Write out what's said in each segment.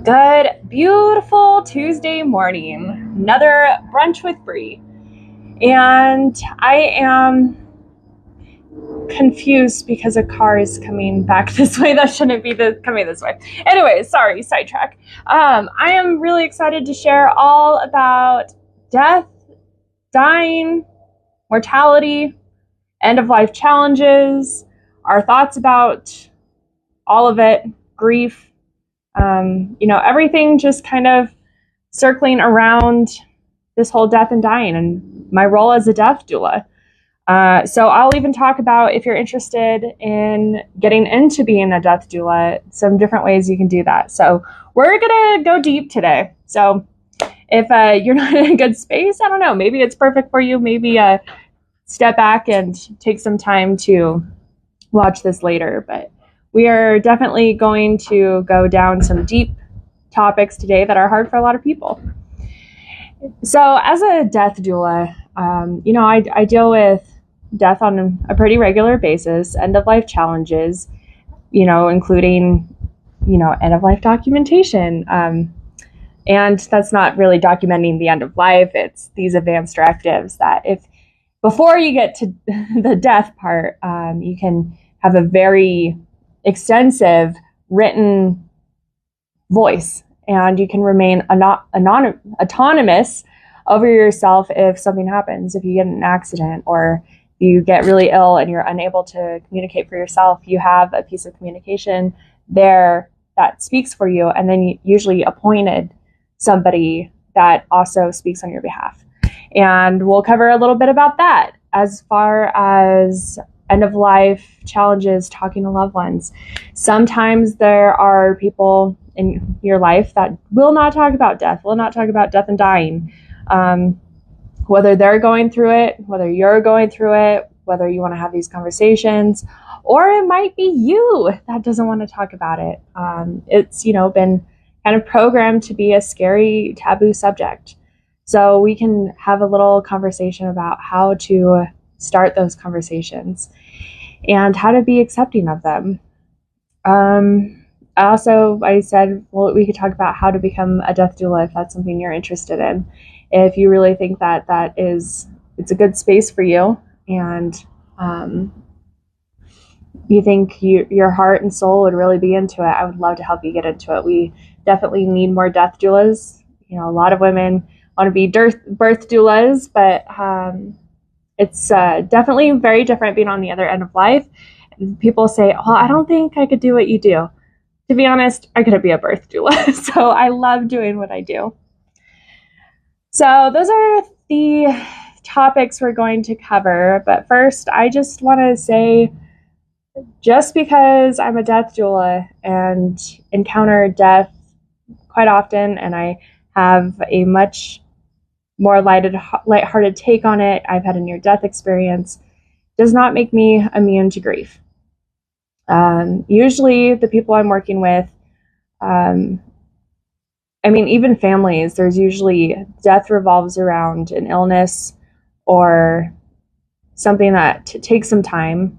Good, beautiful Tuesday morning. Another brunch with Bree. And I am confused because a car is coming back this way. That shouldn't be coming this way. Anyway, sorry, sidetrack. I am really excited to share all about death, dying, mortality, end-of-life challenges, our thoughts about all of it, grief, everything just kind of circling around this whole death and dying and my role as a death doula. So I'll even talk about, if you're interested in getting into being a death doula, some different ways you can do that. So we're going to go deep today. So if you're not in a good space, I don't know, maybe it's perfect for you. Maybe step back and take some time to watch this later. But we are definitely going to go down some deep topics today that are hard for a lot of people. So as a death doula, I deal with death on a pretty regular basis, end-of-life challenges, including, end-of-life documentation. And that's not really documenting the end of life. It's these advanced directives that before you get to the death part, you can have a very extensive written voice, and you can remain autonomous over yourself if something happens. If you get in an accident or you get really ill and you're unable to communicate for yourself, you have a piece of communication there that speaks for you, and then you usually appointed somebody that also speaks on your behalf. And we'll cover a little bit about that as far as end-of-life challenges, talking to loved ones. Sometimes there are people in your life that will not talk about death, and dying. Whether they're going through it, whether you're going through it, whether you want to have these conversations, or it might be you that doesn't want to talk about it. It's, been kind of programmed to be a scary, taboo subject. So we can have a little conversation about how to start those conversations and how to be accepting of them. I said, well, we could talk about how to become a death doula if that's something you're interested in. If you really think that it's a good space for you, and you think your heart and soul would really be into it, I would love to help you get into it. We definitely need more death doulas. A lot of women want to be birth doulas, but it's definitely very different being on the other end of life. People say, well, I don't think I could do what you do. To be honest, I couldn't be a birth doula. So I love doing what I do. So those are the topics we're going to cover. But first, I just want to say, just because I'm a death doula and encounter death quite often, and I have a much more lighthearted take on it, I've had a near-death experience, does not make me immune to grief. Usually the people I'm working with, even families, there's usually death revolves around an illness or something that takes some time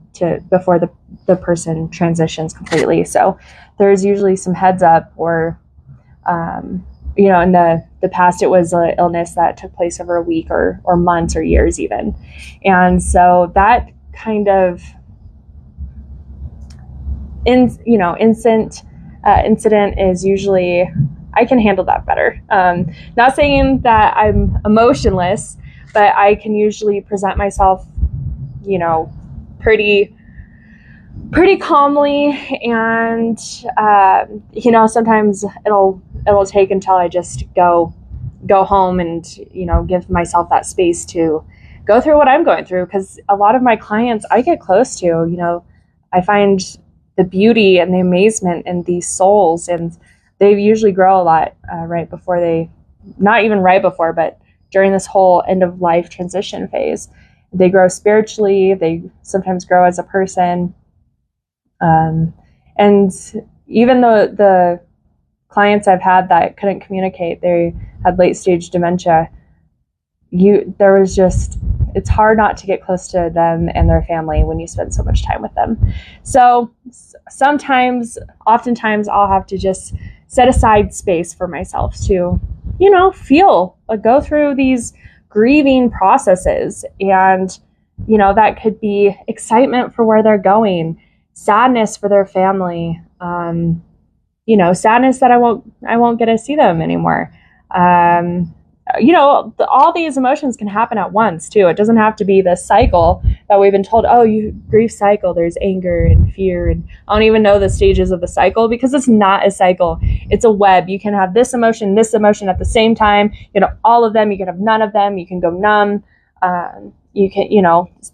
before the person transitions completely. So there's usually some heads up, or in the past, it was an illness that took place over a week or months or years even. And so that kind of incident is usually, I can handle that better. Not saying that I'm emotionless, but I can usually present myself, pretty calmly, and sometimes it'll take until I just go home and give myself that space to go through what I'm going through, because a lot of my clients I get close to, I find the beauty and the amazement in these souls, and they usually grow a lot not even right before, but during this whole end of life transition phase. They grow spiritually, they sometimes grow as a person. And even though the clients I've had that couldn't communicate, they had late stage dementia, it's hard not to get close to them and their family when you spend so much time with them. So oftentimes I'll have to just set aside space for myself to, feel, go through these grieving processes. And, that could be excitement for where they're going, sadness for their family, sadness that I won't get to see them anymore. All these emotions can happen at once too. It doesn't have to be this cycle that we've been told, oh, you grief cycle, there's anger and fear. And I don't even know the stages of the cycle, because it's not a cycle. It's a web. You can have this emotion at the same time. All of them, you can have none of them. You can go numb. You can,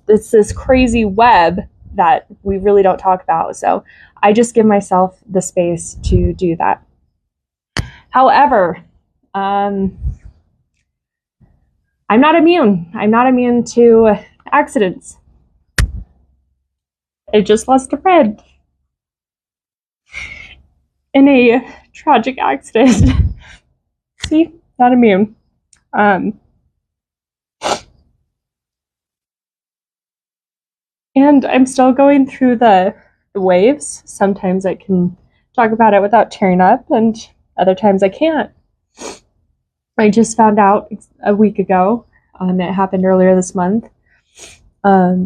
it's this crazy web that we really don't talk about. So I just give myself the space to do that. However, I'm not immune. I'm not immune to accidents. I just lost a friend in a tragic accident. See, not immune. And I'm still going through the waves. Sometimes I can talk about it without tearing up, and other times I can't. I just found out a week ago. It happened earlier this month. I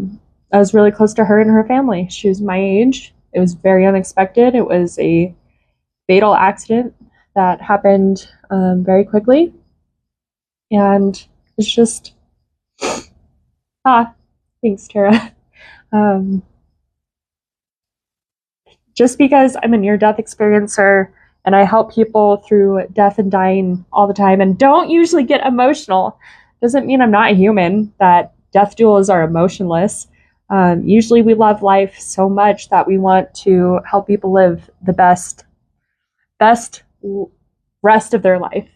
was really close to her and her family. She was my age. It was very unexpected. It was a fatal accident that happened very quickly. And it's just, thanks, Tara. Just because I'm a near-death experiencer and I help people through death and dying all the time and don't usually get emotional, doesn't mean I'm not human, that death doulas are emotionless. Usually we love life so much that we want to help people live the best rest of their life.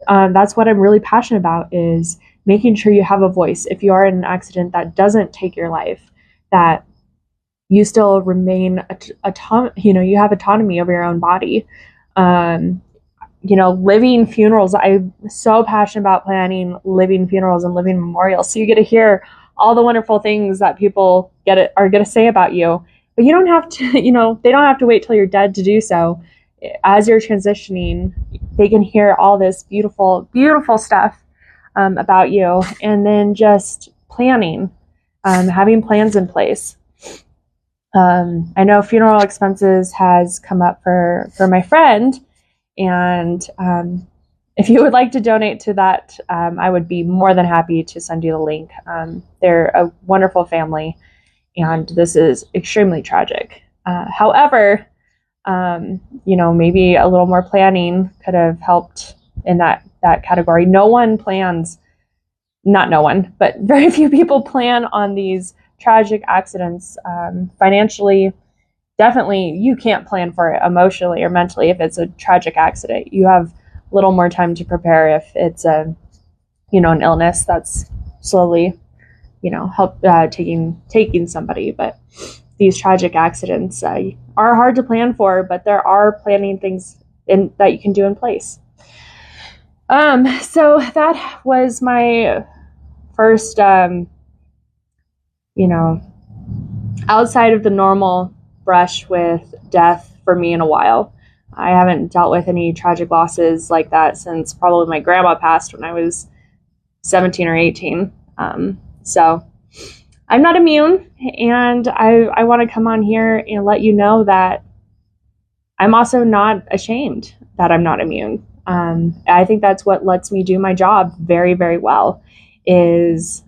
That's what I'm really passionate about, is making sure you have a voice. If you are in an accident that doesn't take your life, that you still remain, you have autonomy over your own body. Living funerals. I'm so passionate about planning living funerals and living memorials. So you get to hear all the wonderful things that people are going to say about you, but you don't have to, they don't have to wait till you're dead to do so. As you're transitioning, they can hear all this beautiful, beautiful stuff about you. And then just planning, having plans in place. I know funeral expenses has come up for my friend, and if you would like to donate to that, I would be more than happy to send you the link. They're a wonderful family, and this is extremely tragic. However, maybe a little more planning could have helped in that category. But very few people plan on these tragic accidents financially. Definitely, you can't plan for it emotionally or mentally if it's a tragic accident. You have a little more time to prepare if it's an illness that's slowly, taking somebody. But these tragic accidents are hard to plan for, but there are planning things that you can do in place. So that was my first, outside of the normal brush with death for me in a while. I haven't dealt with any tragic losses like that since probably my grandma passed when I was 17 or 18. So I'm not immune, and I want to come on here and let you know that I'm also not ashamed that I'm not immune. I think that's what lets me do my job very, very well, is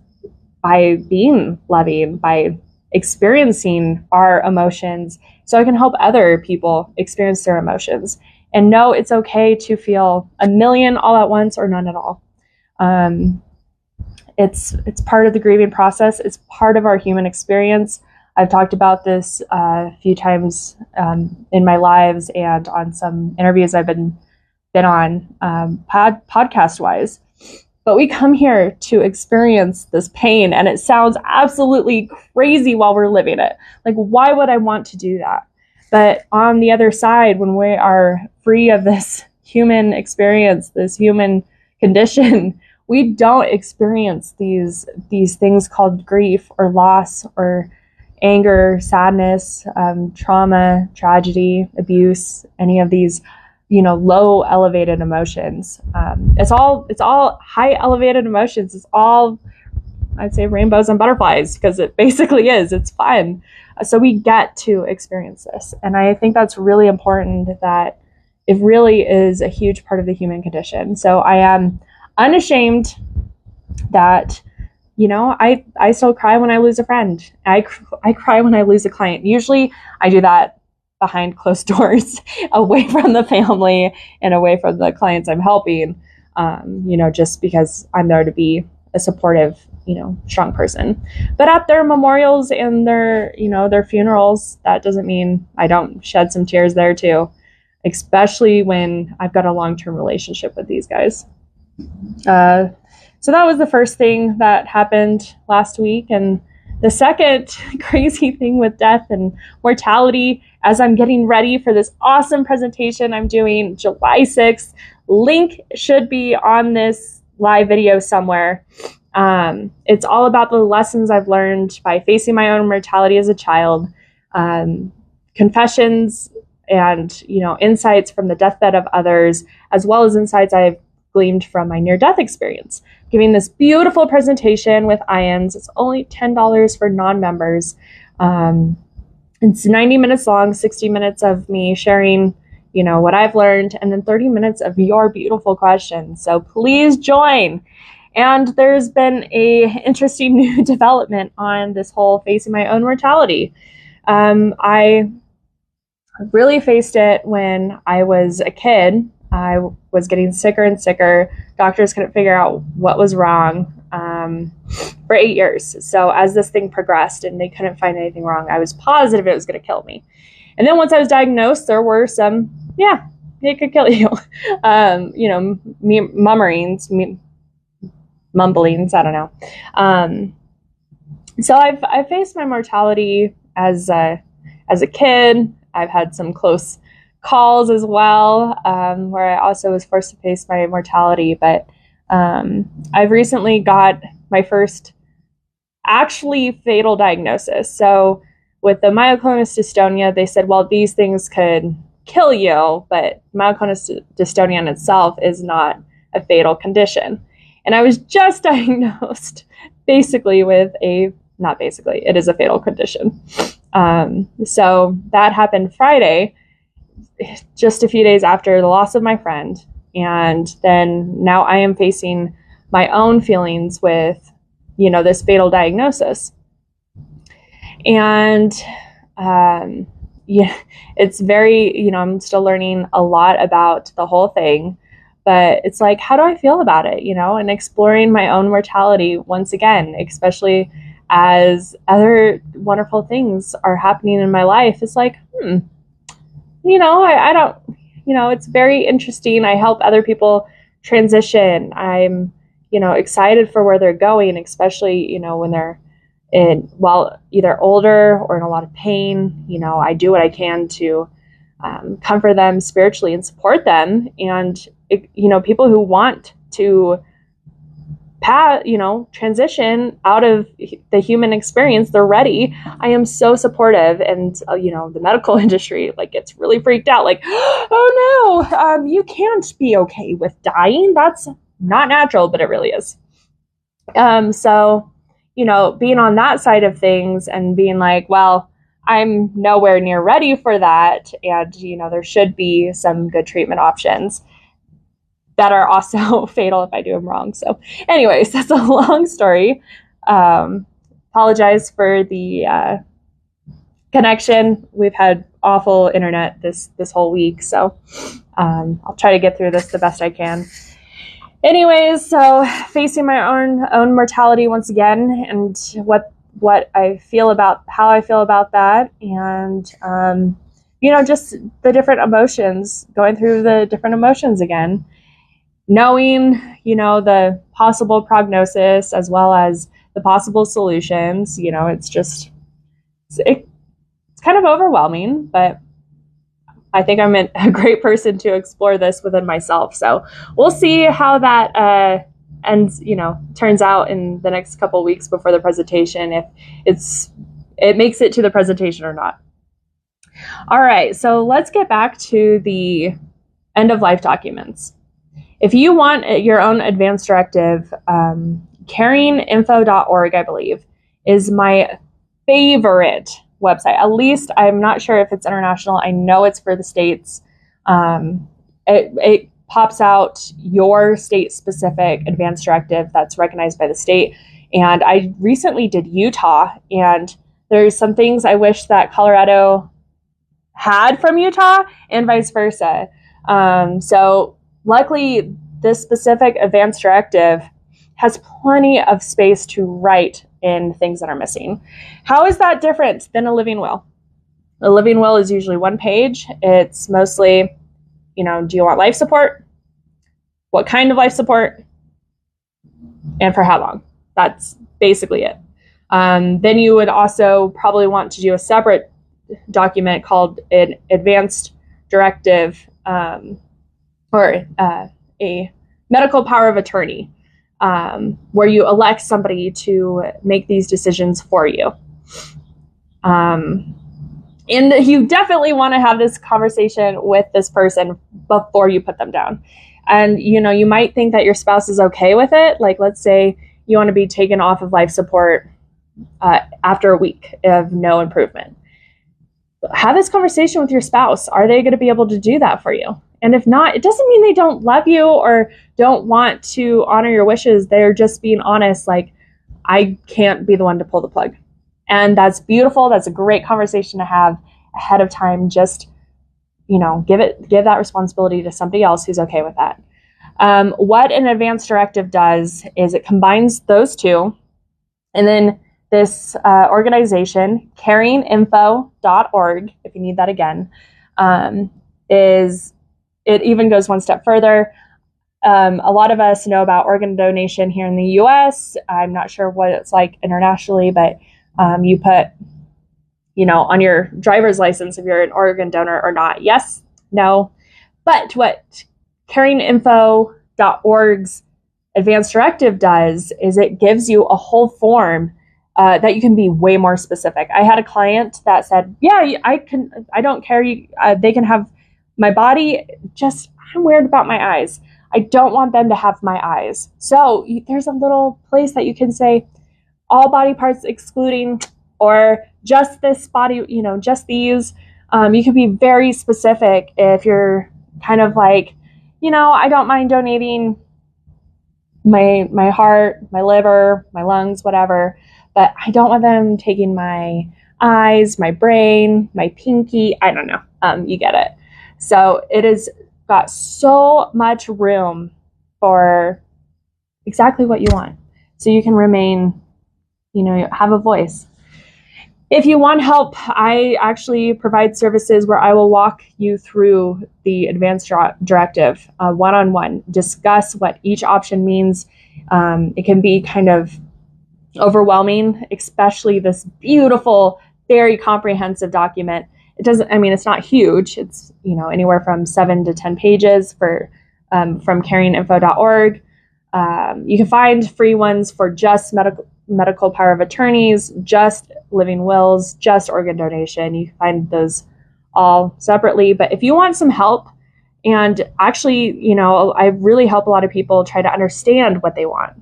by being loving, by experiencing our emotions, so I can help other people experience their emotions and know it's okay to feel a million all at once or none at all. It's part of the grieving process. It's part of our human experience. I've talked about this a few times in my lives and on some interviews I've been on podcast wise. But we come here to experience this pain, and it sounds absolutely crazy while we're living it. Like, why would I want to do that? But on the other side, when we are free of this human experience, this human condition, we don't experience these things called grief or loss or anger, sadness, trauma, tragedy, abuse, any of these low elevated emotions. It's all high elevated emotions. It's all, I'd say, rainbows and butterflies, because it basically is. It's fun. So we get to experience this. And I think that's really important, that it really is a huge part of the human condition. So I am unashamed that, I still cry when I lose a friend. I cry when I lose a client. Usually I do that behind closed doors, away from the family and away from the clients I'm helping, just because I'm there to be a supportive, strong person. But at their memorials and their funerals, that doesn't mean I don't shed some tears there too, especially when I've got a long-term relationship with these guys. So that was the first thing that happened last week. And the second crazy thing with death and mortality, as I'm getting ready for this awesome presentation I'm doing July 6th, link should be on this live video somewhere. It's all about the lessons I've learned by facing my own mortality as a child, confessions and, insights from the deathbed of others, as well as insights I've gleaned from my near-death experience. Giving this beautiful presentation with IANS. It's only $10 for non-members. It's 90 minutes long, 60 minutes of me sharing, what I've learned, and then 30 minutes of your beautiful questions. So please join. And there's been a interesting new development on this whole facing my own mortality. I really faced it when I was a kid. I was getting sicker and sicker. Doctors couldn't figure out what was wrong for 8 years. So as this thing progressed and they couldn't find anything wrong, I was positive it was going to kill me. And then once I was diagnosed, there were some, it could kill you. Mumblings, I don't know. So I've faced my mortality as a kid. I've had some close calls as well, where I also was forced to face my mortality. But I've recently got my first actually fatal diagnosis. So with the myoclonus dystonia, they said, well, these things could kill you, but myoclonus dystonia in itself is not a fatal condition. And I was just diagnosed basically with it is a fatal condition. So that happened Friday, just a few days after the loss of my friend. And then now I am facing my own feelings with, this fatal diagnosis. And, it's very, I'm still learning a lot about the whole thing, but it's like, how do I feel about it, and exploring my own mortality once again, especially as other wonderful things are happening in my life. It's like, I don't, it's very interesting. I help other people transition. I'm, excited for where they're going, especially, when they're either older or in a lot of pain. I do what I can to comfort them spiritually and support them. And, people who want to transition out of the human experience, they're ready. I am so supportive. And, the medical industry gets really freaked out. Oh no, you can't be okay with dying. That's not natural, but it really is. So, being on that side of things and being like, well, I'm nowhere near ready for that. And, there should be some good treatment options that are also fatal if I do them wrong. So anyways, that's a long story. Apologize for the connection. We've had awful internet this whole week. So I'll try to get through this the best I can. Anyways, so facing my own mortality once again, and what I feel about, how I feel about that, and just the different emotions, going through the different emotions again, knowing the possible prognosis as well as the possible solutions. It's kind of overwhelming, but I think I'm a great person to explore this within myself. So we'll see how that turns out in the next couple of weeks before the presentation, if it makes it to the presentation or not. All right, so let's get back to the end of life documents. If you want your own advance directive, carryinginfo.org, I believe, is my favorite website. At least I'm not sure if it's international. I know it's for the states. It pops out your state-specific advance directive that's recognized by the state. And I recently did Utah, and there's some things I wish that Colorado had from Utah and vice versa. So luckily, this specific advance directive has plenty of space to write in things that are missing. How is that different than a living will? A living will is usually one page. It's mostly, do you want life support? What kind of life support? And for how long? That's basically it. Then you would also probably want to do a separate document called an advanced directive or a medical power of attorney, where you elect somebody to make these decisions for you. And you definitely want to have this conversation with this person before you put them down. And, you might think that your spouse is okay with it. Like, let's say you want to be taken off of life support after a week of no improvement. Have this conversation with your spouse. Are they going to be able to do that for you? And if not, it doesn't mean they don't love you or don't want to honor your wishes. They're just being honest, like, I can't be the one to pull the plug. And that's beautiful. That's a great conversation to have ahead of time. Just, give that responsibility to somebody else who's okay with that. What an advance directive does is it combines those two, and then this organization, carryinginfo.org, if you need that again, it even goes one step further. A lot of us know about organ donation here in the U.S. I'm not sure what it's like internationally, but you put, on your driver's license if you're an organ donor or not. Yes, no. But what carryinginfo.org's advance directive does is it gives you a whole form that you can be way more specific. I had a client that said, yeah, I don't care. They can have my body, just, I'm weird about my eyes. I don't want them to have my eyes. So there's a little place that you can say all body parts excluding, or just this body, just these. You can be very specific if you're kind of like, I don't mind donating my heart, my liver, my lungs, whatever, but I don't want them taking my eyes, my brain, my pinky. I don't know. You get it. So it has got so much room for exactly what you want. So you can remain, have a voice. If you want help, I actually provide services where I will walk you through the advance directive one-on-one, discuss what each option means. It can be kind of overwhelming, especially this beautiful, very comprehensive document. It's not huge. It's, anywhere from 7 to 10 pages from carryinginfo.org. You can find free ones for just medical power of attorneys, just living wills, just organ donation. You can find those all separately. But if you want some help, and actually, I really help a lot of people try to understand what they want.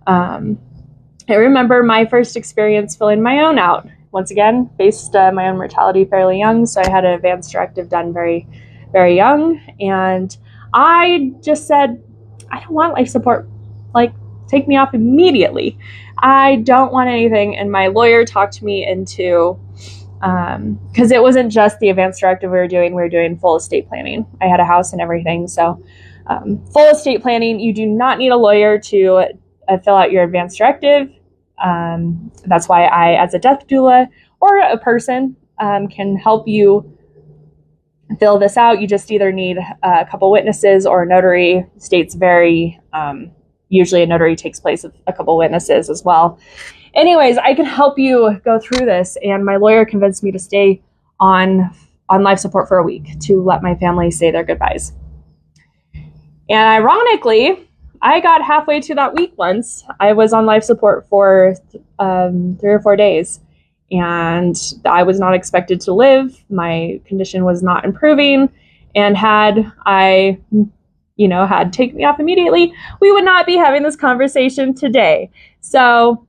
I remember my first experience filling my own out. Once again, faced my own mortality fairly young, so I had an advance directive done very, very young. And I just said, I don't want life support. Like, take me off immediately. I don't want anything. And my lawyer talked me into, because it wasn't just the advance directive we were doing full estate planning. I had a house and everything. So full estate planning, you do not need a lawyer to fill out your advance directive. That's why I, as a death doula or a person, can help you fill this out. You just either need a couple witnesses or a notary. States vary. Usually a notary takes place of a couple witnesses as well. Anyways, I can help you go through this, and my lawyer convinced me to stay on life support for a week to let my family say their goodbyes. And ironically, I got halfway to that week once. I was on life support for 3 or 4 days, and I was not expected to live. My condition was not improving, And had I, had taken me off immediately, we would not be having this conversation today. So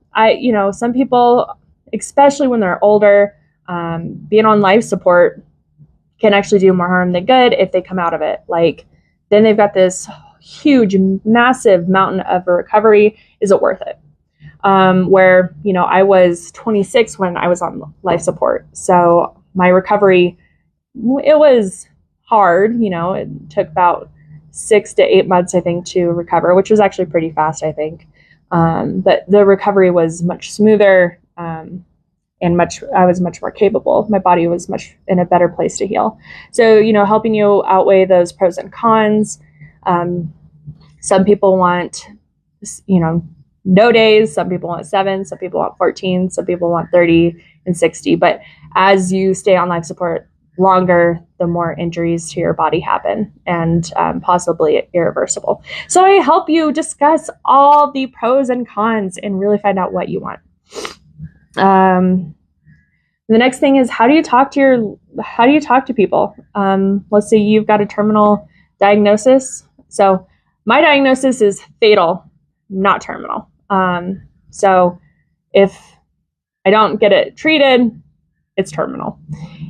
some people, especially when they're older, being on life support can actually do more harm than good if they come out of it. Like, then they've got this huge, massive mountain of a recovery. Is it worth it? Where, I was 26 when I was on life support. So my recovery, it was hard. It took about 6 to 8 months, I think, to recover, which was actually pretty fast, I think. But the recovery was much smoother, and I was much more capable. My body was much in a better place to heal. So, helping you outweigh those pros and cons. Some people want, no days. Some people want 7. Some people want 14. Some people want 30 and 60. But as you stay on life support longer, the more injuries to your body happen, and possibly irreversible. So I help you discuss all the pros and cons and really find out what you want. The next thing is, how do you talk to people? Let's say you've got a terminal diagnosis. So my diagnosis is fatal, not terminal. So if I don't get it treated, it's terminal.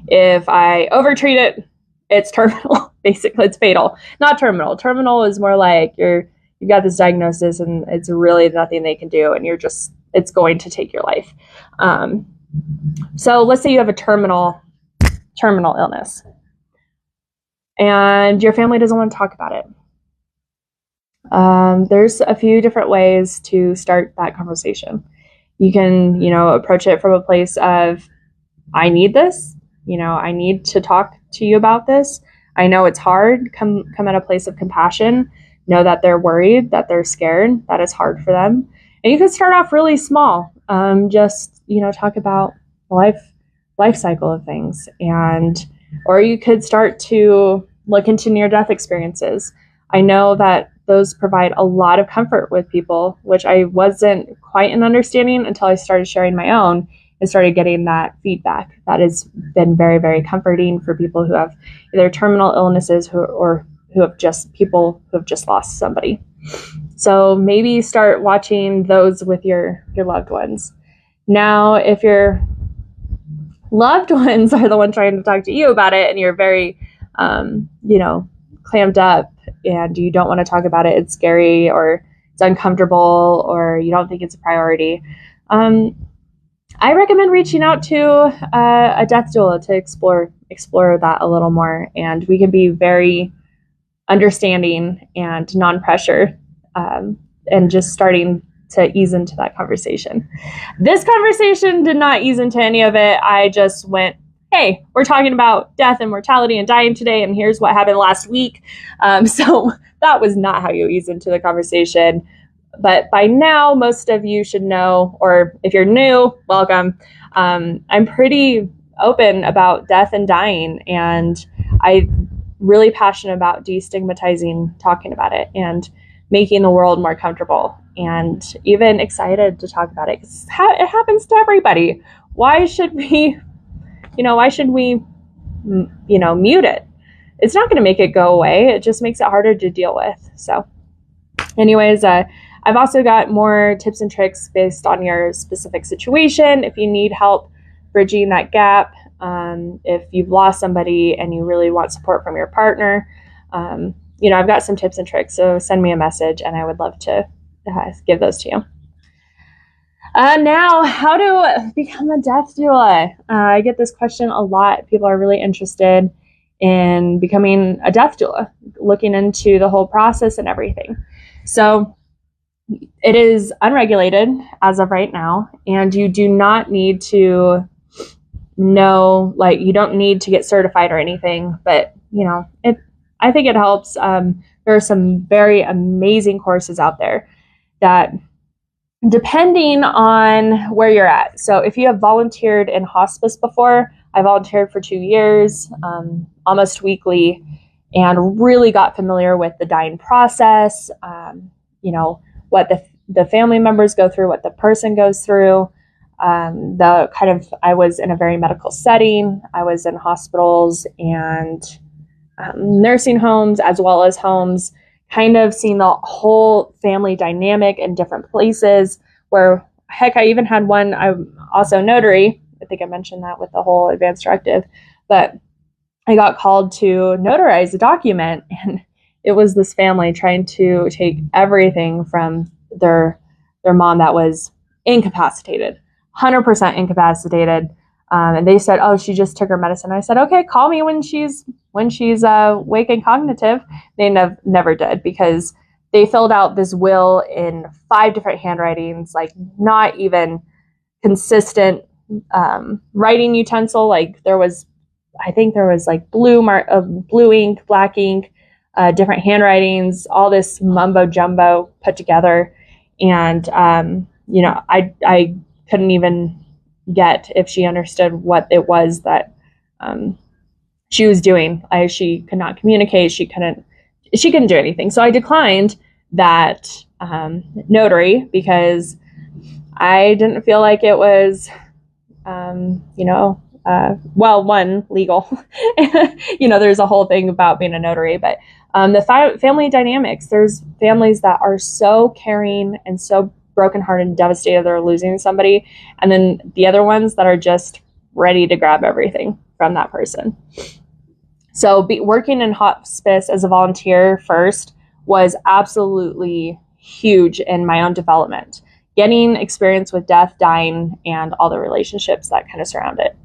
If I overtreat it, it's terminal. Basically, it's fatal, not terminal. Terminal is more like you've got this diagnosis and it's really nothing they can do, and it's going to take your life. So let's say you have a terminal illness and your family doesn't want to talk about it. There's a few different ways to start that conversation. You can, approach it from a place of, I need this, I need to talk to you about this. I know it's hard. Come at a place of compassion. Know that they're worried, that they're scared, that it's hard for them. And you can start off really small. Just, talk about life cycle of things. Or you could start to look into near-death experiences. I know that those provide a lot of comfort with people, which I wasn't quite an understanding until I started sharing my own and started getting that feedback. That has been very, very comforting for people who have either terminal illnesses or who have just lost somebody. So maybe start watching those with your loved ones. Now, if your loved ones are the one trying to talk to you about it and you're very, clammed up and you don't want to talk about it, it's scary or it's uncomfortable or you don't think it's a priority, I recommend reaching out to a death doula to explore that a little more. And we can be very understanding and non-pressure, and just starting to ease into that conversation. This conversation did not ease into any of it. I just went, hey, we're talking about death and mortality and dying today, and here's what happened last week. So that was not how you ease into the conversation. But by now, most of you should know, or if you're new, welcome. I'm pretty open about death and dying, and I'm really passionate about destigmatizing talking about it and making the world more comfortable, and even excited to talk about it because it happens to everybody. Why should we mute it? It's not going to make it go away. It just makes it harder to deal with. So anyways, I've also got more tips and tricks based on your specific situation. If you need help bridging that gap, if you've lost somebody and you really want support from your partner, I've got some tips and tricks. So send me a message and I would love to give those to you. Now, how to become a death doula. I get this question a lot. People are really interested in becoming a death doula, looking into the whole process and everything. So it is unregulated as of right now, and you do not need to know, you don't need to get certified or anything, but, I think it helps. There are some very amazing courses out there that, depending on where you're at. So if you have volunteered in hospice before, I volunteered for 2 years, almost weekly, and really got familiar with the dying process, what the family members go through, what the person goes through. I was in a very medical setting. I was in hospitals and nursing homes as well as homes, kind of seeing the whole family dynamic in different places where, heck, I even had one, I'm also a notary. I think I mentioned that with the whole advance directive, but I got called to notarize a document, and it was this family trying to take everything from their mom that was incapacitated, 100% incapacitated. And they said, "Oh, she just took her medicine." I said, "Okay, call me when she's awake and cognitive." They never did, because they filled out this will in 5 different handwritings, like not even consistent writing utensil. Like I think there was like blue ink, black ink, different handwritings, all this mumbo jumbo put together. And, I couldn't even get if she understood what it was that she was doing. She could not communicate. She couldn't do anything. So I declined that notary, because I didn't feel like it was, one, legal. There's a whole thing about being a notary, but the family dynamics, there's families that are so caring and so brokenhearted and devastated they're losing somebody, and then the other ones that are just ready to grab everything from that person. So working in hospice as a volunteer first was absolutely huge in my own development, getting experience with death, dying, and all the relationships that kind of surround it.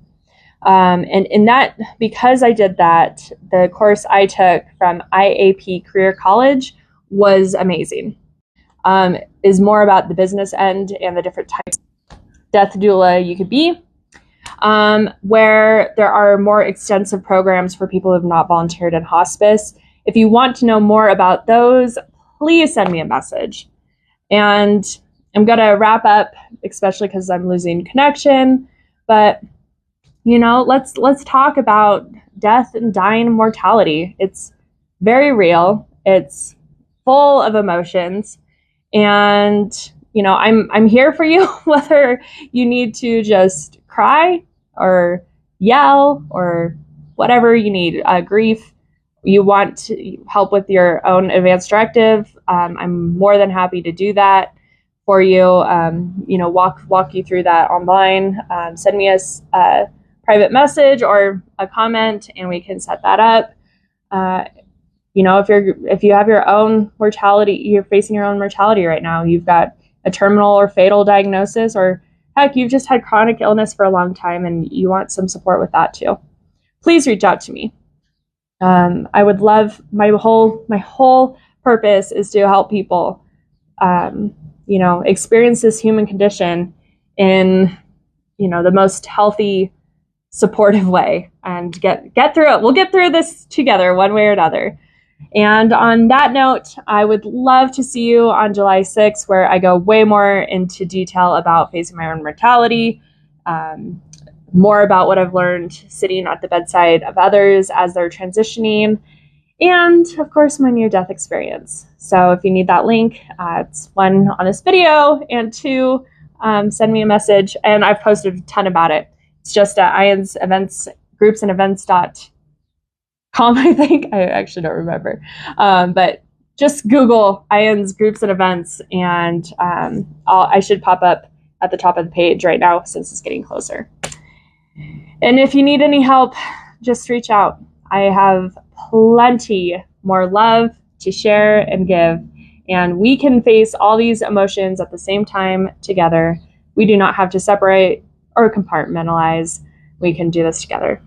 And in that, because I did that, the course I took from IAP Career College was amazing. Is more about the business end and the different types of death doula you could be, where there are more extensive programs for people who have not volunteered in hospice. If you want to know more about those, please send me a message. And I'm going to wrap up, especially because I'm losing connection, but let's talk about death and dying and mortality. It's very real. It's full of emotions. And, I'm here for you, whether you need to just cry or yell or whatever you need, grief. You want to help with your own advance directive. I'm more than happy to do that for you. Walk you through that online. Send me a private message or a comment, and we can set that up. If you have your own mortality, you're facing your own mortality right now, you've got a terminal or fatal diagnosis, or heck, you've just had chronic illness for a long time and you want some support with that too, please reach out to me. I would love, my whole purpose is to help people, experience this human condition in, the most healthy, supportive way, and get through it. We'll get through this together one way or another. And on that note, I would love to see you on July 6th, where I go way more into detail about facing my own mortality, more about what I've learned sitting at the bedside of others as they're transitioning, and of course, my near-death experience. So if you need that link, it's 1 on this video, and 2, send me a message. And I've posted a ton about it. It's just at IANS events, groupsandevents.com, I think. I actually don't remember. But just Google IANS groups and events, and I should pop up at the top of the page right now since it's getting closer. And if you need any help, just reach out. I have plenty more love to share and give, and we can face all these emotions at the same time together. We do not have to separate or compartmentalize. We can do this together.